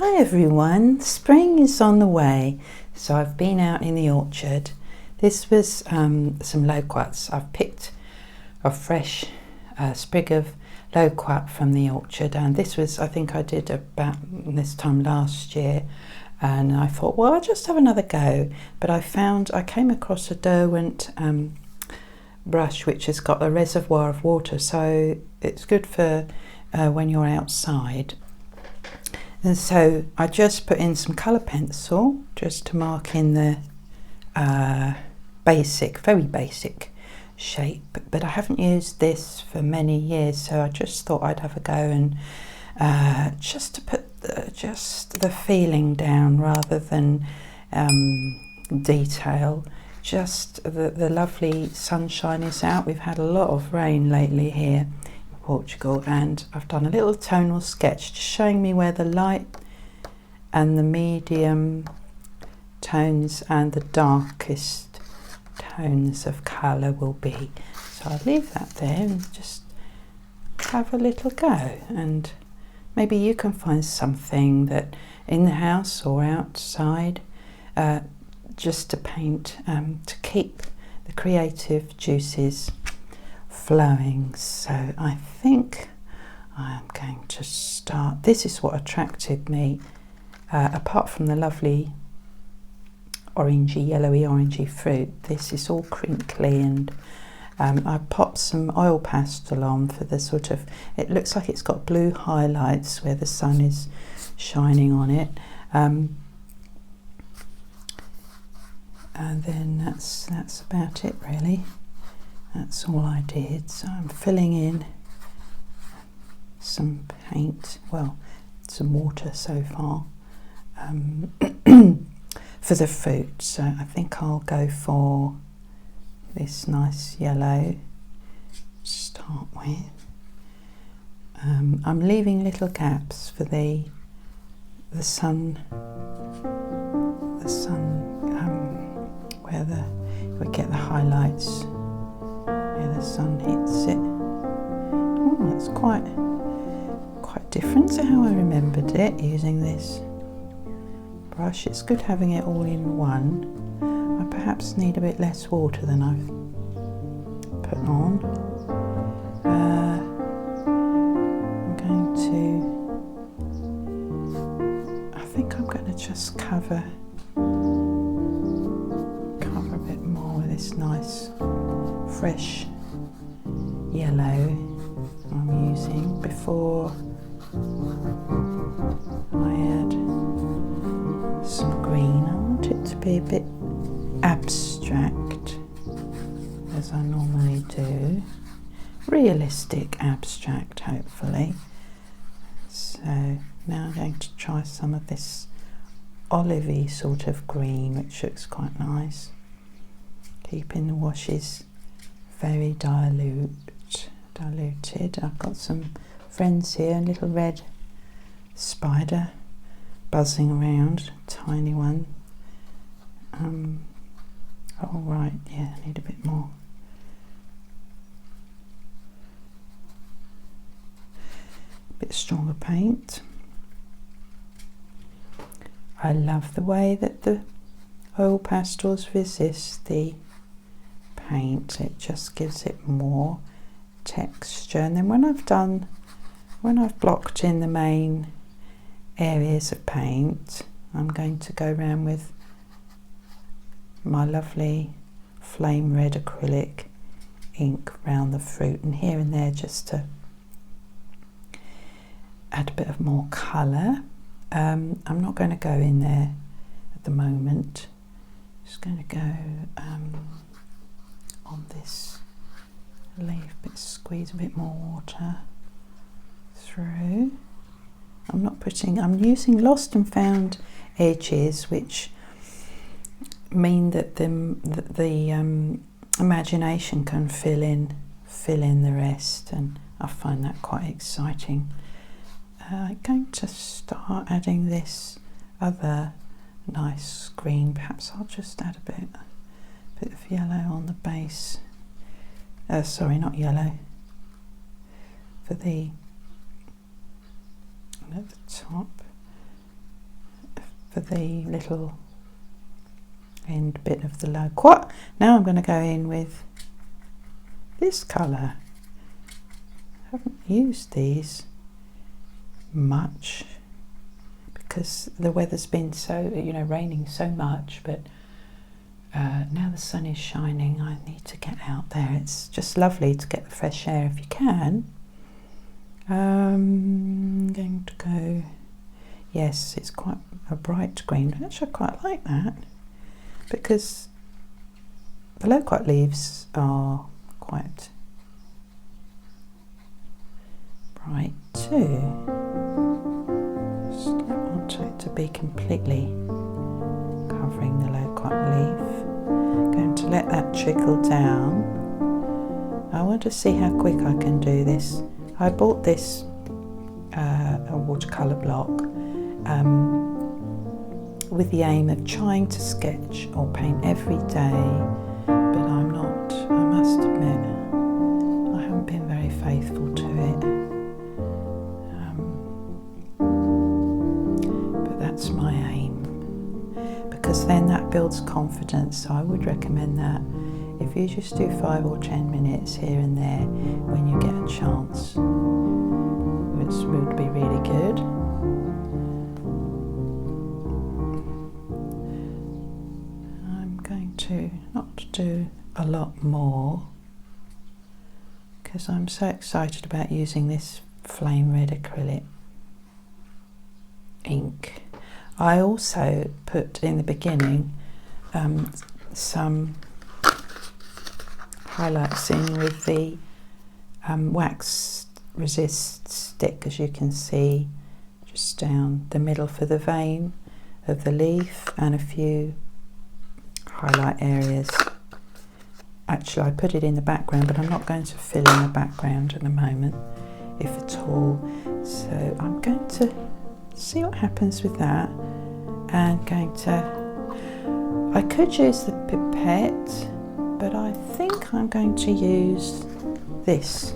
Hi everyone, spring is on the way, so I've been out in the orchard. This was some Loquats. I've picked a fresh sprig of Loquat from the orchard, and this was, I think I did about this time last year, and I thought, well, I'll just have another go. But I came across a Derwent brush which has got a reservoir of water, so it's good for when you're outside. And so I just put in some colour pencil just to mark in the very basic shape, but I haven't used this for many years, so I just thought I'd have a go and just to put the feeling down rather than detail. Just the lovely sunshine is out. We've had a lot of rain lately here in Portugal, and I've done a little tonal sketch just showing me where the light and the medium tones and the darkest tones of colour will be. So I'll leave that there and just have a little go, and maybe you can find something that in the house or outside just to paint, to keep the creative juices flowing. So I think I'm going to start. This is what attracted me, apart from the lovely orangey, yellowy orangey fruit. This is all crinkly, and I popped some oil pastel on for the sort of, it looks like it's got blue highlights where the sun is shining on it. And then that's about it really. That's all I did. So I'm filling in some paint, well, some water so far, for the fruit. So I think I'll go for this nice yellow to start with. I'm leaving little gaps for the sun where we get the highlights, where the sun hits it. Oh, it's quite different to how I remembered it using this brush. It's good having it all in one. I perhaps need a bit less water than I've put on. I think I'm going to just cover a bit more with this nice fresh yellow I'm using before I add some green. I want it to be a bit abstract, as I normally do. Realistic abstract, hopefully. So now I'm going to try some of this olivey sort of green, which looks quite nice. Keeping the washes very diluted. I've got some friends here, a little red spider buzzing around, tiny one. Oh right, yeah, I need a bit more. A bit stronger paint. I love the way that the oil pastels resist the paint. It just gives it more texture. And then when I've blocked in the main areas of paint, I'm going to go around with my lovely flame red acrylic ink around the fruit and here and there, just to add a bit of more colour. I'm not going to go in there at the moment. Just going to go on this leaf, squeeze a bit more water through. I'm using lost and found edges, which mean that the imagination can fill in the rest, and I find that quite exciting. I'm going to start adding this other nice green. Perhaps I'll just add a bit of yellow on the base. Sorry, not yellow. For the at the top, for the little end bit of the Loquat. Now I'm going to go in with this colour. I haven't used these much because the weather's been so, raining so much, but now the sun is shining, I need to get out there. It's just lovely to get the fresh air if you can. I'm going to go, yes, it's quite a bright green. Actually, I quite like that because the Loquat leaves are quite bright too. Just don't want it to be completely covering the Loquat leaf. I'm going to let that trickle down. I want to see how quick I can do this. I bought this a watercolour block with the aim of trying to sketch or paint every day, but I'm not, I must admit, I haven't been very faithful to it. But that's my aim, because then that builds confidence. So I would recommend that if you just do 5 or 10 minutes here and there when you get a chance, which would be really good. I'm going to not do a lot more because I'm so excited about using this flame red acrylic ink. I also put in the beginning some highlights in with the wax resist stick, as you can see, just down the middle for the vein of the leaf, and a few highlight areas. Actually, I put it in the background, but I'm not going to fill in the background at the moment, if at all. So I'm going to see what happens with that, and I could use the pipette, but I think I'm going to use this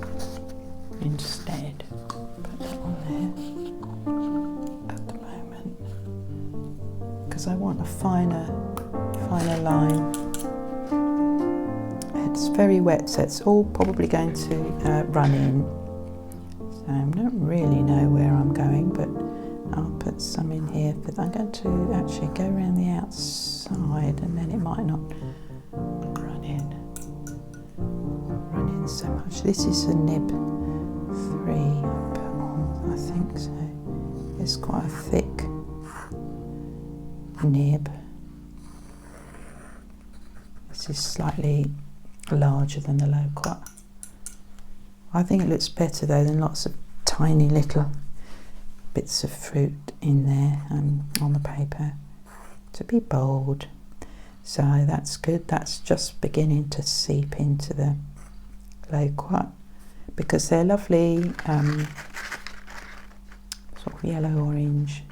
instead. Put that on there at the moment because I want a finer line. It's very wet, so it's all probably going to run in. So I don't really know where I'm going, but I'll put some in here. But I'm going to actually go around the outside, and then it might not run in so much. This is a nib 3 I put on, I think so. It's quite a thick nib. This is slightly larger than the Loquat. I think it looks better though than lots of tiny little bits of fruit in there on the paper. To be bold. So that's good. That's just beginning to seep into the Loquat because they're lovely sort of yellow orange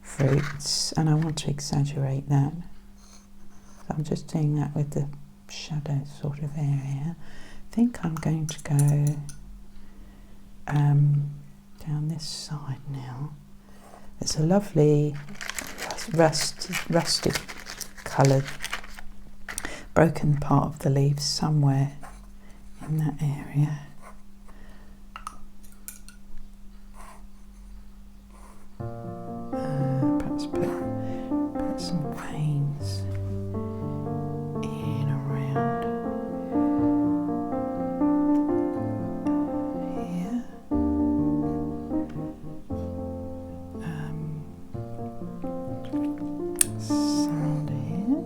fruits, and I want to exaggerate that. So I'm just doing that with the shadow sort of area. I think I'm going to go down this side now. It's a lovely rusty coloured broken part of the leaves somewhere in that area. Perhaps put some veins in around here. Some under here.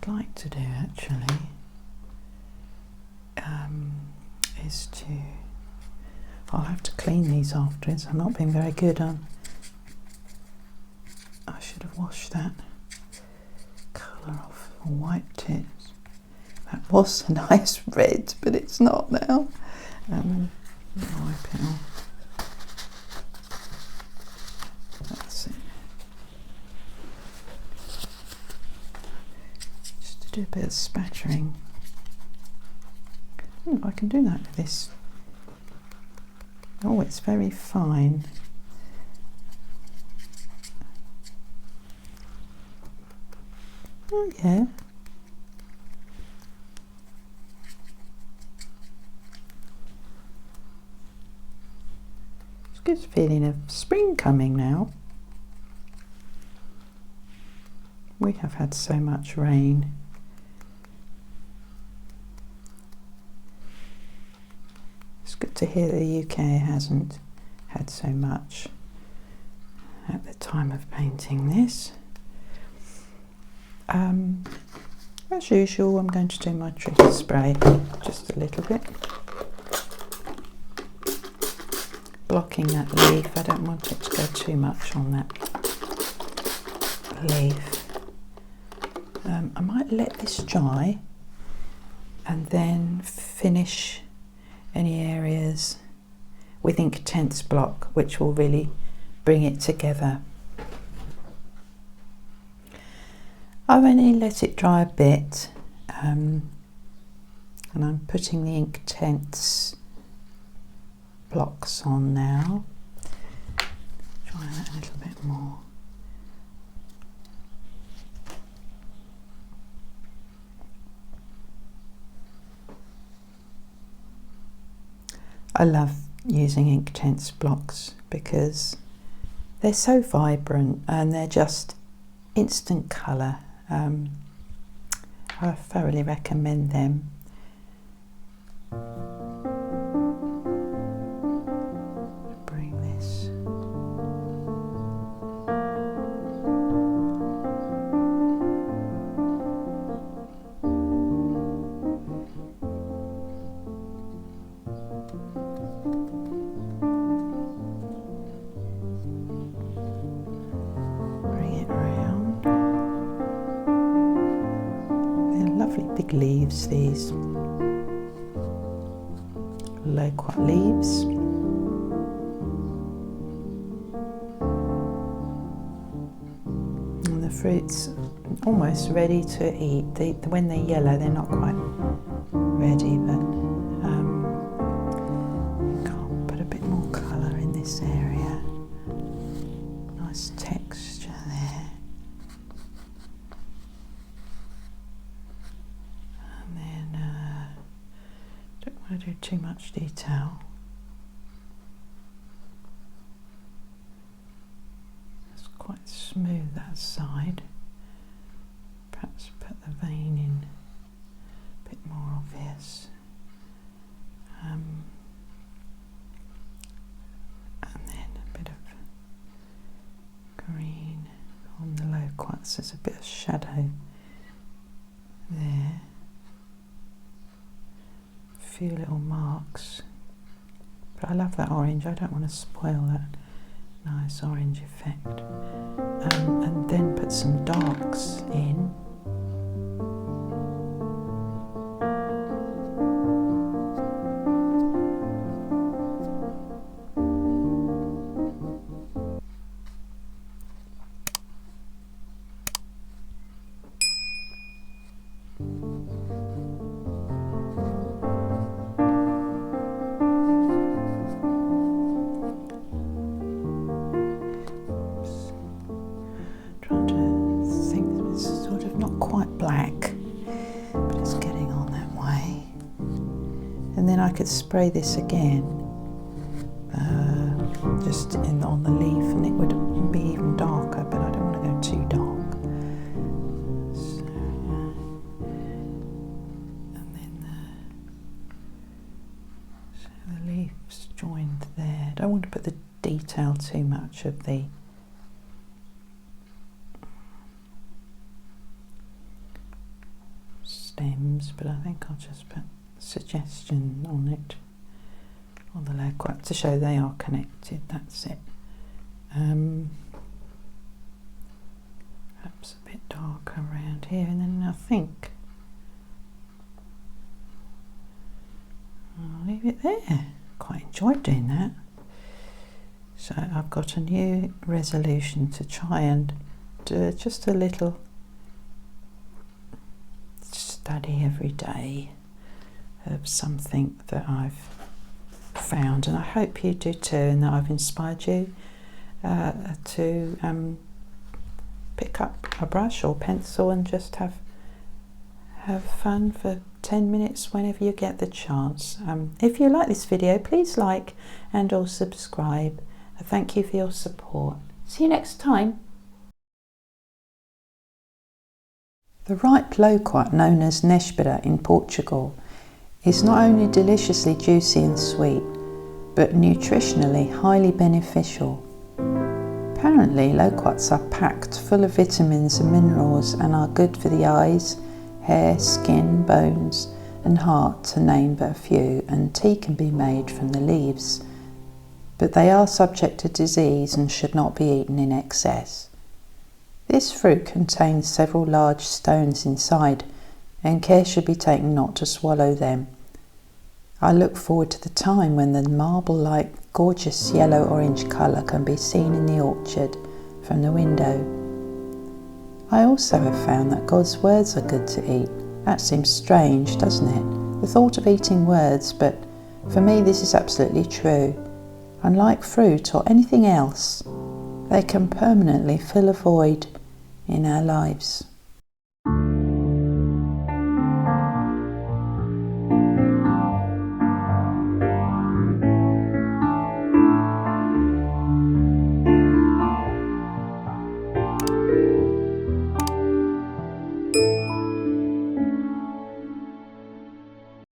I'd like to do actually is to, I'll have to clean these afterwards. I'm not being very good on, I should have washed that colour off or wiped it. That was a nice red, but it's not now. Wipe it off. That's it. Just to do a bit of spattering. I can do that with this. Oh, it's very fine. Oh yeah. It's a good feeling of spring coming now. We have had so much rain. It's good to hear that the UK hasn't had so much at the time of painting this. As usual, I'm going to do my trigger spray just a little bit, blocking that leaf. I don't want it to go too much on that leaf. I might let this dry and then finish any areas with Inktense Block, which will really bring it together. I've only let it dry a bit, and I'm putting the Inktense Blocks on now. Try that a little bit more. I love using Inktense Blocks because they're so vibrant and they're just instant colour. I thoroughly recommend them. Bring this. Big leaves, these Loquat leaves. And the fruit's almost ready to eat. When they're yellow, they're not quite ready, but I'll put a bit more colour in this area. Nice texture there. I do too much detail. It's quite smooth that side. Perhaps put the vein in a bit more obvious. And then a bit of green on the Loquats. There's a bit of shadow there. Few little marks, but I love that orange. I don't want to spoil that nice orange effect. And then put some darks in. I could spray this again, just on the leaf, and it would be even darker, but I don't want to go too dark. So, and then so the leaves joined there. I don't want to put the detail too much of the stems, but I think I'll just put suggestion on it, on the Loquat, to show they are connected. That's it. Perhaps a bit darker around here, and then I think I'll leave it there. Quite enjoyed doing that. So I've got a new resolution to try and do just a little study every day of something that I've found, and I hope you do too, and that I've inspired you to pick up a brush or pencil and just have fun for 10 minutes whenever you get the chance. If you like this video, please like and or subscribe. Thank you for your support. See you next time. The ripe loquat, known as Nespera in Portugal, is not only deliciously juicy and sweet, but nutritionally highly beneficial. Apparently, loquats are packed full of vitamins and minerals and are good for the eyes, hair, skin, bones and heart, to name but a few, and tea can be made from the leaves. But they are subject to disease and should not be eaten in excess. This fruit contains several large stones inside, and care should be taken not to swallow them. I look forward to the time when the marble-like gorgeous yellow-orange colour can be seen in the orchard from the window. I also have found that God's words are good to eat. That seems strange, doesn't it? The thought of eating words, but for me this is absolutely true. Unlike fruit or anything else, they can permanently fill a void in our lives.